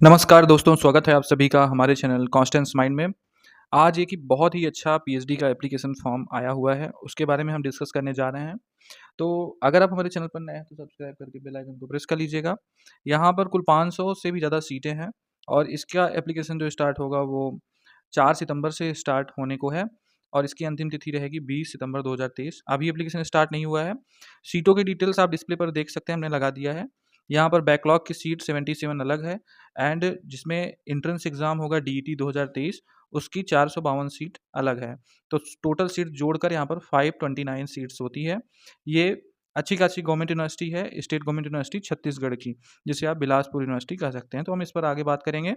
नमस्कार दोस्तों, स्वागत है आप सभी का हमारे चैनल कॉन्स्टेंस माइंड में। आज एक ही बहुत ही अच्छा पीएचडी का एप्लीकेशन फॉर्म आया हुआ है, उसके बारे में हम डिस्कस करने जा रहे हैं। तो अगर आप हमारे चैनल पर नए हैं तो सब्सक्राइब करके बेल आइकन को प्रेस कर लीजिएगा। यहाँ पर कुल 500 से भी ज़्यादा सीटें हैं और इसका एप्लीकेशन जो स्टार्ट होगा वो 4 सितंबर से स्टार्ट होने को है और इसकी अंतिम तिथि रहेगी 20 सितंबर 2023। अभी एप्लीकेशन स्टार्ट नहीं हुआ है। सीटों की डिटेल्स आप डिस्प्ले पर देख सकते हैं, हमने लगा दिया है। यहाँ पर बैकलॉग की सीट 77 अलग है एंड जिसमें एंट्रेंस एग्ज़ाम होगा डीईटी 2023 उसकी 452 सीट अलग है। तो टोटल सीट जोड़कर यहाँ पर 529 सीट्स होती है। ये अच्छी खासी गवर्नमेंट यूनिवर्सिटी है, स्टेट गवर्नमेंट यूनिवर्सिटी छत्तीसगढ़ की, जिसे आप बिलासपुर यूनिवर्सिटी कह सकते हैं। तो हम इस पर आगे बात करेंगे।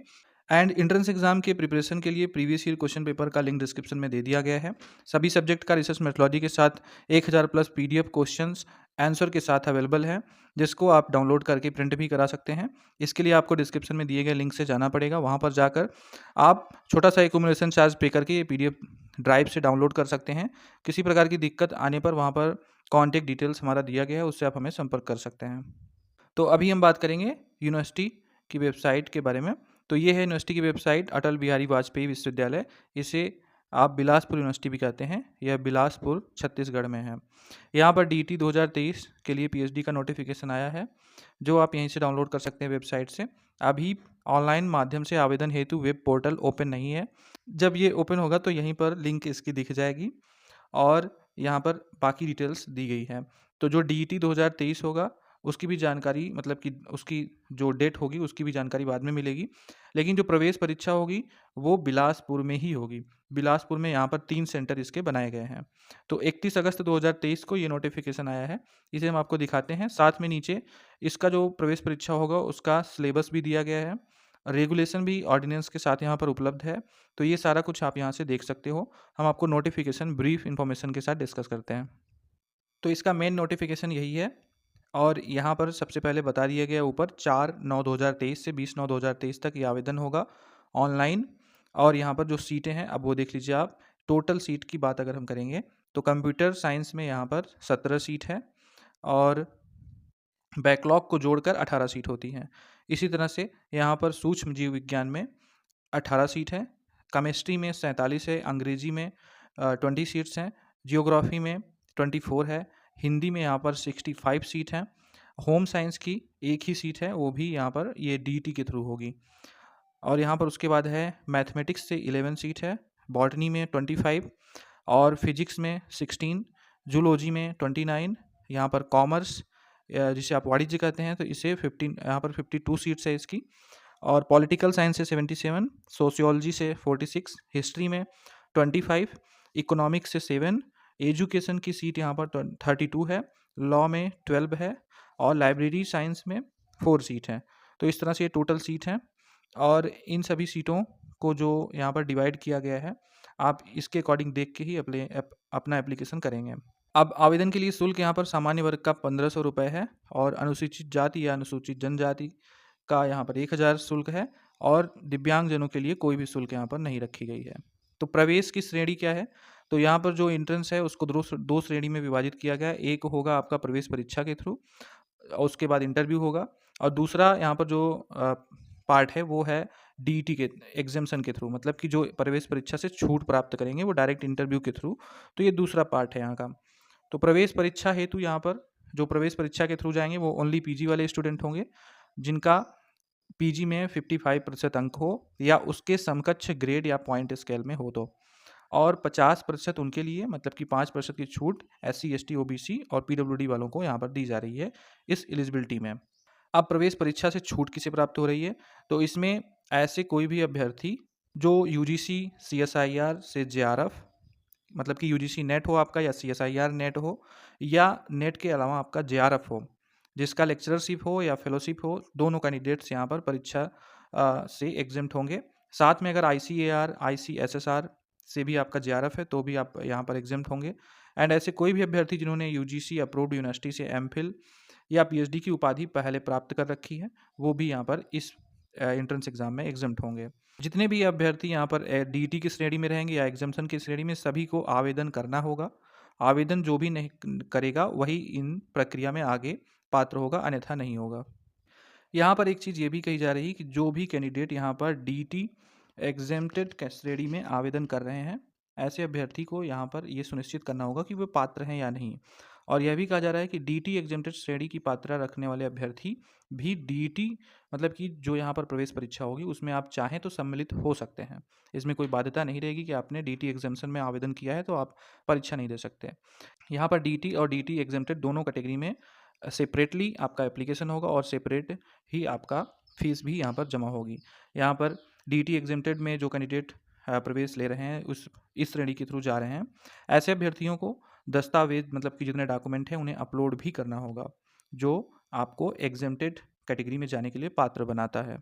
एंड एंट्रेंस एग्जाम के प्रिपरेशन के लिए प्रीवियस ईयर क्वेश्चन पेपर का लिंक डिस्क्रिप्शन में दे दिया गया है। सभी सब्जेक्ट का रिसर्च मेथोलॉजी के साथ 1000 प्लस पीडीएफ क्वेश्चंस आंसर के साथ अवेलेबल है, जिसको आप डाउनलोड करके प्रिंट भी करा सकते हैं। इसके लिए आपको डिस्क्रिप्शन में दिए गए लिंक से जाना पड़ेगा। वहाँ पर जाकर आप छोटा सा एक्यूमुलेशन चार्ज पे करके ये पीडीएफ ड्राइव से डाउनलोड कर सकते हैं। किसी प्रकार की दिक्कत आने पर वहाँ पर कॉन्टैक्ट डिटेल्स हमारा दिया गया है, उससे आप हमें संपर्क कर सकते हैं। तो अभी हम बात करेंगे यूनिवर्सिटी की वेबसाइट के बारे में। तो ये है यूनिवर्सिटी की वेबसाइट, अटल बिहारी वाजपेयी विश्वविद्यालय। इसे आप बिलासपुर यूनिवर्सिटी भी कहते हैं। यह बिलासपुर छत्तीसगढ़ में है। यहाँ पर डीटी 2023 के लिए पीएचडी का नोटिफिकेशन आया है, जो आप यहीं से डाउनलोड कर सकते हैं वेबसाइट से। अभी ऑनलाइन माध्यम से आवेदन हेतु वेब पोर्टल ओपन नहीं है। जब ये ओपन होगा तो यहीं पर लिंक इसकी दिख जाएगी और यहाँ पर बाकी डिटेल्स दी गई है। तो जो डीईटी 2023 होगा उसकी भी जानकारी, मतलब कि उसकी जो डेट होगी उसकी भी जानकारी बाद में मिलेगी। लेकिन जो प्रवेश परीक्षा होगी वो बिलासपुर में ही होगी। बिलासपुर में यहाँ पर 3 सेंटर इसके बनाए गए हैं। तो 31 अगस्त 2023 को ये नोटिफिकेशन आया है। इसे हम आपको दिखाते हैं। साथ में नीचे इसका जो प्रवेश परीक्षा होगा उसका सिलेबस भी दिया गया है। रेगुलेशन भी ऑर्डिनेंस के साथ यहाँ पर उपलब्ध है। तो ये सारा कुछ आप यहाँ से देख सकते हो। हम आपको नोटिफिकेशन ब्रीफ इन्फॉर्मेशन के साथ डिस्कस करते हैं। तो इसका मेन नोटिफिकेशन यही है और यहाँ पर सबसे पहले बता दिया गया ऊपर 4/9/2023 से 20/9/2023 तक ये आवेदन होगा ऑनलाइन। और यहाँ पर जो सीटें हैं अब वो देख लीजिए आप। टोटल सीट की बात अगर हम करेंगे तो कंप्यूटर साइंस में यहाँ पर 17 सीट है और बैकलॉग को जोड़कर 18 सीट होती हैं। इसी तरह से यहाँ पर सूक्ष्म जीव विज्ञान में 18 सीट है, केमिस्ट्री में 47 है, अंग्रेजी में 20 सीट्स हैं, जियोग्राफी में 24 है, हिंदी में यहाँ पर 65 सीट हैं। होम साइंस की एक ही सीट है, वो भी यहाँ पर ये डीटी के थ्रू होगी। और यहाँ पर उसके बाद है मैथमेटिक्स से 11 सीट है, बॉटनी में 25 और फिजिक्स में 16, जूलॉजी में 29, यहाँ पर कॉमर्स जिसे आप वाणिज्य कहते हैं तो इसे 15, यहाँ पर 52 सीट्स है इसकी। और पॉलिटिकल साइंस से 77, सोशियोलॉजी से 46, हिस्ट्री में 25, इकोनॉमिक्स से 7, एजुकेशन की सीट यहाँ पर 32 है, लॉ में 12 है और लाइब्रेरी साइंस में 4 सीट हैं। तो इस तरह से ये टोटल सीट हैं और इन सभी सीटों को जो यहाँ पर डिवाइड किया गया है, आप इसके अकॉर्डिंग देख के ही अपना एप्लीकेशन करेंगे। अब आवेदन के लिए शुल्क यहाँ पर सामान्य वर्ग का 1500 रुपये है और अनुसूचित जाति या अनुसूचित जनजाति का यहाँ पर 1000 शुल्क है और दिव्यांगजनों के लिए कोई भी शुल्क यहाँ पर नहीं रखी गई है। तो प्रवेश की श्रेणी क्या है? तो यहाँ पर जो एंट्रेंस है उसको दो श्रेणी में विभाजित किया गया है। एक होगा आपका प्रवेश परीक्षा के थ्रू और उसके बाद इंटरव्यू होगा और दूसरा यहाँ पर जो पार्ट है वो है डीईटी के एग्जाम्शन के थ्रू, मतलब कि जो प्रवेश परीक्षा से छूट प्राप्त करेंगे वो डायरेक्ट इंटरव्यू के थ्रू। तो ये दूसरा पार्ट है यहाँ का। तो प्रवेश परीक्षा हेतु यहाँ पर जो प्रवेश परीक्षा के थ्रू जाएंगे वो ओनली पीजी वाले स्टूडेंट होंगे, जिनका पीजी में 55% अंक हो या उसके समकक्ष ग्रेड या पॉइंट स्केल में हो तो, और 50% उनके लिए, मतलब कि 5% की छूट SC ST OBC और PWD वालों को यहाँ पर दी जा रही है इस एलिजिबिलिटी में। अब प्रवेश परीक्षा से छूट किसे प्राप्त हो रही है? तो इसमें ऐसे कोई भी अभ्यर्थी जो UGC CSIR से JRF, मतलब कि UGC नेट हो आपका या CSIR नेट हो या नेट के अलावा आपका JRF हो, जिसका लेक्चरशिप हो या फेलोशिप हो, दोनों कैंडिडेट्स यहाँ पर परीक्षा से एग्जेम्प्ट होंगे। साथ में अगर ICAR ICSSR से भी आपका JRF है तो भी आप यहाँ पर एग्जेम्प्ट होंगे। एंड ऐसे कोई भी अभ्यर्थी जिन्होंने UGC अप्रूव्ड यूनिवर्सिटी से MPhil या PhD की उपाधि पहले प्राप्त कर रखी है वो भी यहाँ पर इस एंट्रेंस एग्जाम में एग्जेम्प्ट होंगे। जितने भी अभ्यर्थी यहाँ पर डीटी की श्रेणी में रहेंगे या एग्जाम्शन की श्रेणी में, सभी को आवेदन करना होगा। आवेदन जो भी नहीं करेगा वही इन प्रक्रिया में आगे पात्र होगा, अन्यथा नहीं होगा। यहाँ पर एक चीज़ ये भी कही जा रही है कि जो भी कैंडिडेट यहाँ पर डीटी एग्जेम्प्टेड श्रेणी में आवेदन कर रहे हैं, ऐसे अभ्यर्थी को यहाँ पर ये सुनिश्चित करना होगा कि वे पात्र हैं या नहीं। और यह भी कहा जा रहा है कि डीटी एग्जेम्प्टेड श्रेणी की पात्रता रखने वाले अभ्यर्थी भी डीटी मतलब कि जो यहाँ पर प्रवेश परीक्षा होगी उसमें आप चाहें तो सम्मिलित हो सकते हैं। इसमें कोई बाध्यता नहीं रहेगी कि आपने डीटी एग्जाम्शन में आवेदन किया है तो आप परीक्षा नहीं दे सकते। यहाँ पर डीटी और डीटी एग्जेम्प्टेड दोनों कैटेगरी में सेपरेटली आपका एप्लीकेशन होगा और सेपरेट ही आपका फीस भी यहाँ पर जमा होगी। यहाँ पर डीटी एग्जेम्प्टेड में जो कैंडिडेट प्रवेश ले रहे हैं इस श्रेणी के थ्रू जा रहे हैं, ऐसे अभ्यर्थियों को दस्तावेज मतलब कि जितने डॉक्यूमेंट हैं उन्हें अपलोड भी करना होगा, जो आपको एग्जेम्प्टेड कैटेगरी में जाने के लिए पात्र बनाता है।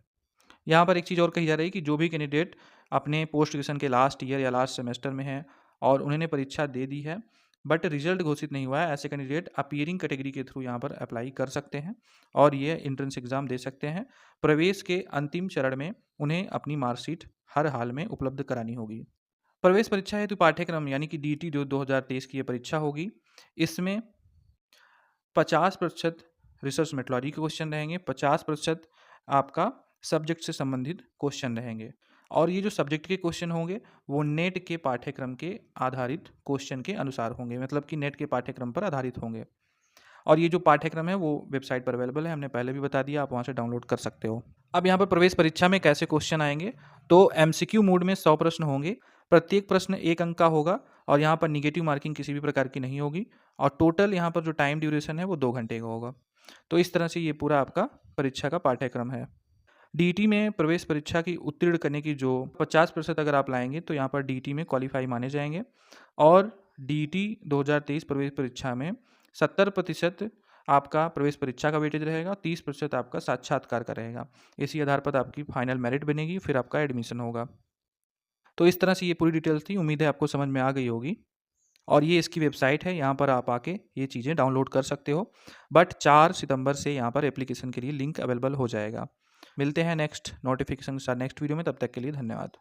यहाँ पर एक चीज़ और कही जा रही है कि जो भी कैंडिडेट अपने पोस्ट ग्रेजुएशन के लास्ट ईयर या लास्ट सेमेस्टर में हैं और उन्होंने परीक्षा दे दी है बट रिजल्ट घोषित नहीं हुआ है, ऐसे कैंडिडेट अपीयरिंग कैटेगरी के थ्रू यहाँ पर अप्लाई कर सकते हैं और ये एंट्रेंस एग्जाम दे सकते हैं। प्रवेश के अंतिम चरण में उन्हें अपनी मार्कशीट हर हाल में उपलब्ध करानी होगी। प्रवेश परीक्षा हेतु पाठ्यक्रम यानी कि डीटी जो 2023 की ये परीक्षा होगी, इसमें 50% रिसर्च मेथोडोलॉजी के क्वेश्चन रहेंगे, 50% आपका सब्जेक्ट से संबंधित क्वेश्चन रहेंगे और ये जो सब्जेक्ट के क्वेश्चन होंगे वो नेट के पाठ्यक्रम के आधारित क्वेश्चन के अनुसार होंगे, मतलब कि नेट के पाठ्यक्रम पर आधारित होंगे। और ये जो पाठ्यक्रम है वो वेबसाइट पर अवेलेबल है, हमने पहले भी बता दिया, आप वहाँ से डाउनलोड कर सकते हो। अब यहाँ पर प्रवेश परीक्षा में कैसे क्वेश्चन आएंगे, तो एमसीक्यू मोड में 100 प्रश्न होंगे, प्रत्येक प्रश्न 1 अंक का होगा और यहाँ पर निगेटिव मार्किंग किसी भी प्रकार की नहीं होगी और टोटल यहाँ पर जो टाइम ड्यूरेशन है वो 2 घंटे का होगा। तो इस तरह से ये पूरा आपका परीक्षा का पाठ्यक्रम है। डीटी में प्रवेश परीक्षा की उत्तीर्ण करने की जो 50% अगर आप लाएंगे तो यहाँ पर डीटी में क्वालिफाई माने जाएंगे और डीटी 2023 प्रवेश परीक्षा में 70% आपका प्रवेश परीक्षा का वेटेज रहेगा, 30% आपका साक्षात्कार का रहेगा। इसी आधार पर आपकी फाइनल मेरिट बनेगी, फिर आपका एडमिशन होगा। तो इस तरह से ये पूरी डिटेल्स थी, उम्मीद है आपको समझ में आ गई होगी और ये इसकी वेबसाइट है, यहाँ पर आप आके ये चीज़ें डाउनलोड कर सकते हो। बट 4 सितंबर से यहाँ पर एप्लीकेशन के लिए लिंक अवेलेबल हो जाएगा। मिलते हैं नेक्स्ट नोटिफिकेशन के साथ नेक्स्ट वीडियो में, तब तक के लिए धन्यवाद।